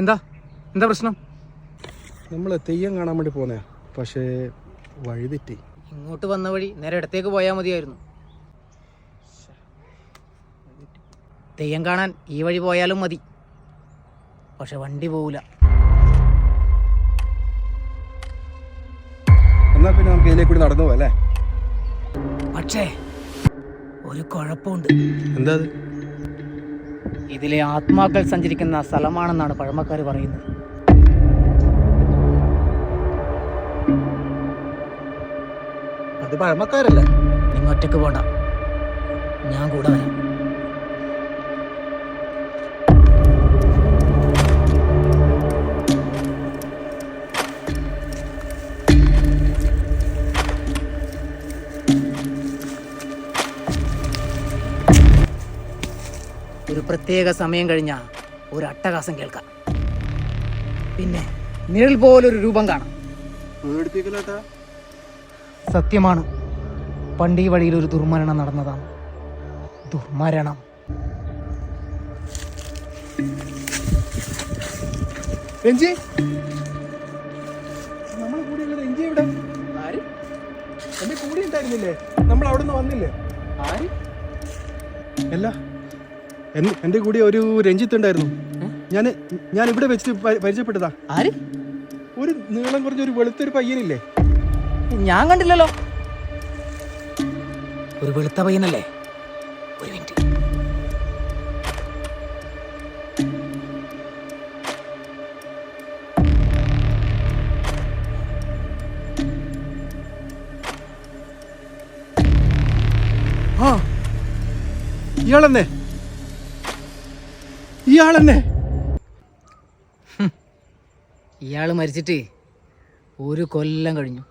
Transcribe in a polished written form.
എന്താ എന്താ പ്രശ്നം? നമ്മൾ തെയ്യം കാണാൻ വേണ്ടി പോന്നേ, പക്ഷേ വഴി തെറ്റി. ഇങ്ങോട്ട് വന്ന വഴി നേരെ ഇടത്തേക്ക് പോയാൽ മതിയായിരുന്നു. തെയ്യം കാണാൻ ഈ വഴി പോയാലും മതി, പക്ഷെ വണ്ടി പോവില്ല. എന്നാൽ പിന്നെ നമുക്ക് ഇതിലേക്ക് കൂടി നടന്നു പോവല്ലേ? പക്ഷേ ഒരു കുഴപ്പമുണ്ട്. എന്താ അത്? ഇതിലെ ആത്മാക്കൾ സഞ്ചരിക്കുന്ന സ്ഥലമാണെന്നാണ് പഴമക്കാർ പറയുന്നത്. അത് പഴമക്കാരല്ലേ? നിങ്ങൾ ഒറ്റക്ക് പോണ്ട, ഞാൻ കൂടെ വരാം. ഒരു പ്രത്യേക സമയം കഴിഞ്ഞാൽ ഒരു അട്ടഹാസം കേൾക്കാം. പിന്നെ നിഴൽ പോലൊരു രൂപം കാണാം. സത്യമാണ്, പണ്ട് ഈ വഴിയിൽ ഒരു ദുർമരണം നടന്നതാണ്. ദുർമരണം. രഞ്ജി, നമ്മളെ കൂടെയുള്ളത് രഞ്ജി എവിടെ? ആര്? എന്റെ കൂടെ ഉണ്ടായിരുന്നില്ലേ? നമ്മൾ അവിടെ നിന്ന് വന്നില്ലേ? ആര്? അല്ല, എന്റെ കൂടെ ഒരു രഞ്ജിത്ത് ഉണ്ടായിരുന്നു. ഞാൻ ഇവിടെ വെച്ച് പരിചയപ്പെട്ടതാ. ആര്? ഒരു നീളം കുറഞ്ഞൊരു വെളുത്തൊരു പയ്യനില്ലേ? ഞാൻ കണ്ടില്ലല്ലോ. ഒരു വെളുത്ത പയ്യനല്ലേ? ഒരു മിനിറ്റ്. ആ, ഇയാളെന്നെ. ഇയാള് മരിച്ചിട്ട് ഒരു കൊല്ലം കഴിഞ്ഞു.